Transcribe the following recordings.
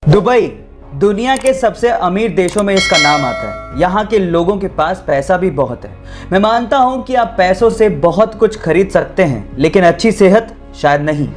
Dubai दुनिया के सबसे अमीर देशों में इसका नाम आता है। यहाँ के लोगों के पास पैसा भी बहुत है। मैं मानता हूँ कि आप पैसों से बहुत कुछ खरीद सकते हैं, लेकिन अच्छी सेहत शायद नहीं।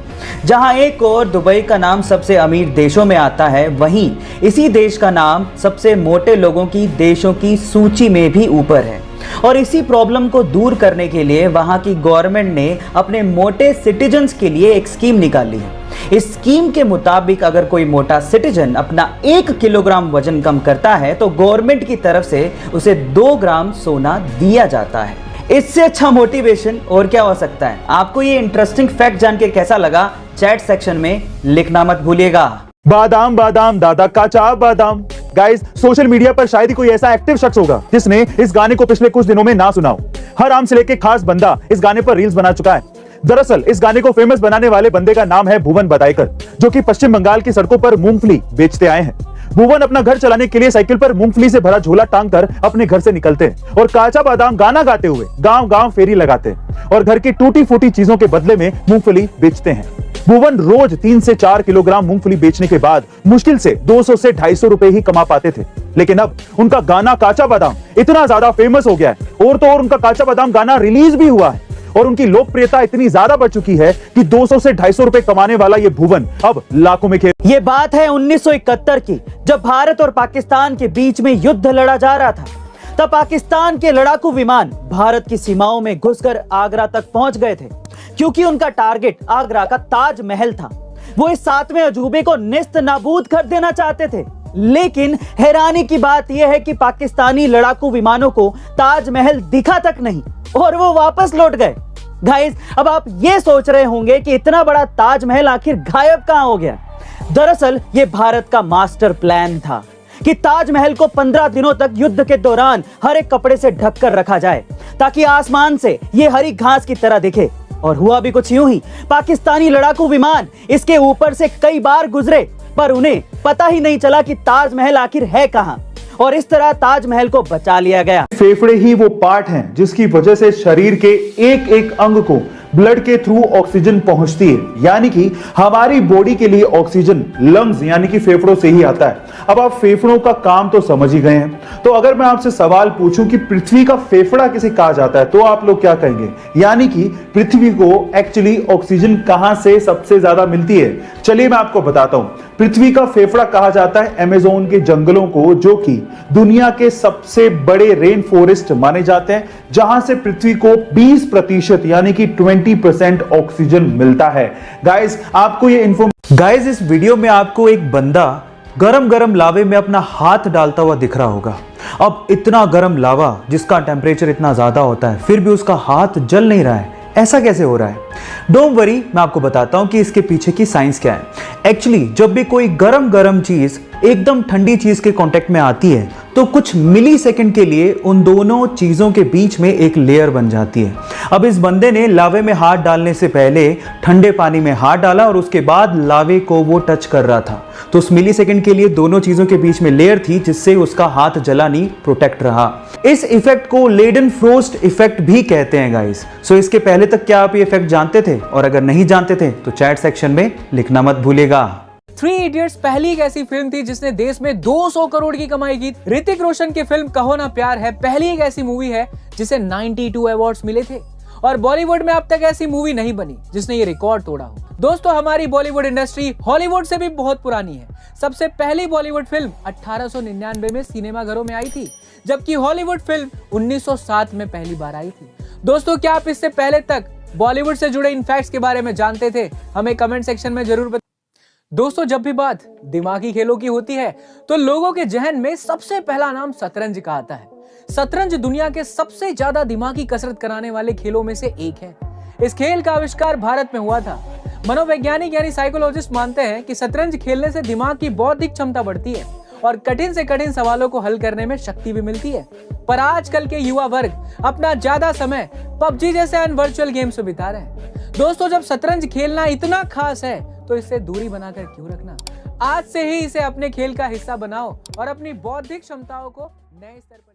जहाँ एक और दुबई का नाम सबसे अमीर देशों में आता है, वहीं इसी देश का नाम सबसे मोटे लोगों की देशों की सूची में भी ऊपर है। और इसी प्रॉब्लम को दूर करने के लिए वहाँ की गवर्नमेंट ने अपने मोटे सिटीजन्स के लिए एक स्कीम निकाली है। इस स्कीम के मुताबिक अगर कोई मोटा सिटीजन अपना 1 किलोग्राम वजन कम करता है तो गवर्नमेंट की तरफ से उसे 2 ग्राम सोना दिया जाता है। इससे अच्छा मोटिवेशन और क्या हो सकता है। आपको ये इंटरेस्टिंग फैक्ट जान के कैसा लगा, चैट सेक्शन में लिखना मत भूलिएगा। बादाम बादाम दादा काचा बादाम। गाइस, सोशल मीडिया पर शायद ही कोई ऐसा एक्टिव शख्स होगा जिसने इस गाने को पिछले कुछ दिनों में ना सुना हो। हर आम से लेके खास बंदा इस गाने पर रील्स बना चुका है। दरअसल इस गाने को फेमस बनाने वाले बंदे का नाम है भुवन बदायकर, जो कि पश्चिम बंगाल की सड़कों पर मूंगफली बेचते आए हैं। भुवन अपना घर चलाने के लिए साइकिल पर मूंगफली से भरा झोला टांग कर अपने घर से निकलते हैं और काचा बादाम गाना गाते हुए गांव गांव फेरी लगाते हैं और घर की टूटी फूटी चीजों के बदले में मूंगफली बेचते हैं। भुवन रोज 3 से 4 किलोग्राम मूंगफली बेचने के बाद मुश्किल से 200 से 250 रुपए ही कमा पाते थे, लेकिन अब उनका गाना काचा बादाम इतना ज्यादा फेमस हो गया है और तो और उनका काचा बादाम गाना रिलीज भी हुआ है और उनकी लोकप्रियता इतनी ज्यादा बढ़ चुकी है कि 200 से 250 रुपए कमाने वाला ये भुवन अब लाखों में खेल। ये बात है 1971 की, जब भारत और पाकिस्तान के बीच में युद्ध लड़ा जा रहा था। तब पाकिस्तान के लड़ाकू विमान भारत की सीमाओं में घुसकर आगरा तक पहुंच गए थे, क्योंकि उनका टारगेट आगरा का ताजमहल था। वो इस 7वें अजूबे को नेस्त नाबूद कर देना चाहते थे। लेकिन हैरानी की बात यह है कि पाकिस्तानी लड़ाकू विमानों को ताजमहल दिखा तक नहीं और वो वापस लौट गए। गाइस, अब आप ये सोच रहे होंगे कि इतना बड़ा ताजमहल आखिर गायब कहां हो गया। दरअसल ये भारत का मास्टर प्लान था कि ताजमहल को 15 दिनों तक युद्ध के दौरान हर एक कपड़े से ढककर रखा जाए, ताकि आसमान से ये हरी घास की तरह दिखे। और हुआ भी कुछ यूं ही। पाकिस्तानी लड़ाकू विमान इसके ऊपर से कई बार गुजरे, पर उन्हें पता ही नहीं चला कि ताजमहल आखिर है कहां, और इस तरह ताजमहल को बचा लिया गया। फेफड़े ही वो पार्ट हैं जिसकी वजह से शरीर के एक एक अंग को ब्लड के थ्रू ऑक्सीजन पहुंचती है, यानी कि हमारी बॉडी के लिए ऑक्सीजन लंग्स यानी कि फेफड़ों से ही आता है। अब आप फेफड़ों का काम तो समझ ही गए हैं, तो अगर मैं आपसे सवाल पूछूं कि पृथ्वी का फेफड़ा किसे कहा जाता है तो आप लोग क्या कहेंगे, यानी कि पृथ्वी को एक्चुअली ऑक्सीजन कहां से सबसे ज्यादा मिलती है। चलिए मैं आपको बताता हूं। पृथ्वी का फेफड़ा कहा जाता है अमेज़न के जंगलों को, जो कि दुनिया के सबसे बड़े रेन फॉरेस्ट माने जाते हैं, जहां से पृथ्वी को 20% यानी कि 20% ऑक्सीजन मिलता है। गाइस, आपको ये गाइस, इस वीडियो में आपको एक बंदा गरम गरम लावे में अपना हाथ डालता हुआ दिख रहा होगा। अब इतना गरम लावा जिसका टेम्परेचर इतना ज्यादा होता है, फिर भी उसका हाथ जल नहीं रहा है। ऐसा कैसे हो रहा है? डोंट वरी, मैं आपको बताता हूं कि इसके पीछे की साइंस क्या है। एक्चुअली जब भी कोई गरम चीज एकदम ठंडी चीज के कांटेक्ट में आती है तो कुछ मिली सेकंड के लिए उन दोनों चीजों के बीच में एक लेयर बन जाती है। अब इस बंदे ने लावे में हाथ डालने से पहले ठंडे पानी में हाथ डाला और उसके बाद लावे को वो टच कर रहा था, तो उस मिली सेकंड के लिए दोनों चीजों के बीच में लेयर थी, जिससे उसका हाथ जला नहीं, प्रोटेक्ट रहा। इस इफेक्ट को लेडन फ्रोस्ट इफेक्ट भी कहते हैं गाइस। सो इसके पहले तक क्या आप ये इफेक्ट जानते थे? और अगर नहीं जानते थे तो चैट सेक्शन में लिखना मत भूलिएगा। 3 इडियट्स पहली एक ऐसी फिल्म थी जिसने देश में 200 करोड़ की कमाई की। ऋतिक रोशन की फिल्म कहो ना प्यार है पहली एक ऐसी मूवी है जिसे 92 अवार्ड्स मिले थे, और बॉलीवुड में अब तक ऐसी मूवी नहीं बनी जिसने ये रिकॉर्ड तोड़ा हो। दोस्तों, हमारी बॉलीवुड इंडस्ट्री हॉलीवुड से भी बहुत पुरानी है। सबसे पहली बॉलीवुड फिल्म 1899 में सिनेमाघरों में आई थी, जबकि हॉलीवुड फिल्म 1907 में पहली बार आई थी। दोस्तों, क्या आप इससे पहले तक बॉलीवुड से जुड़े इन फैक्ट्स के बारे में जानते थे? हमें कमेंट सेक्शन में जरूर बताएं। दोस्तों, जब भी बात दिमागी खेलों की होती है तो लोगों के जहन में सबसे पहला नाम शतरंज का आता है। शतरंज दुनिया के सबसे ज्यादा दिमागी कसरत कराने वाले खेलों में से एक है। इस खेल का आविष्कार भारत में हुआ था। मनोवैज्ञानिक यानी साइकोलॉजिस्ट मानते हैं कि शतरंज खेलने से दिमाग की बौद्धिक क्षमता बढ़ती है और कठिन से कठिन सवालों को हल करने में शक्ति भी मिलती है। पर आजकल के युवा वर्ग अपना ज्यादा समय पबजी जैसे अन्य वर्चुअल गेम्स में बिता रहे हैं। दोस्तों, जब शतरंज खेलना इतना खास है तो इससे दूरी बनाकर क्यों रखना? आज से ही इसे अपने खेल का हिस्सा बनाओ और अपनी बौद्धिक क्षमताओं को नए स्तर पर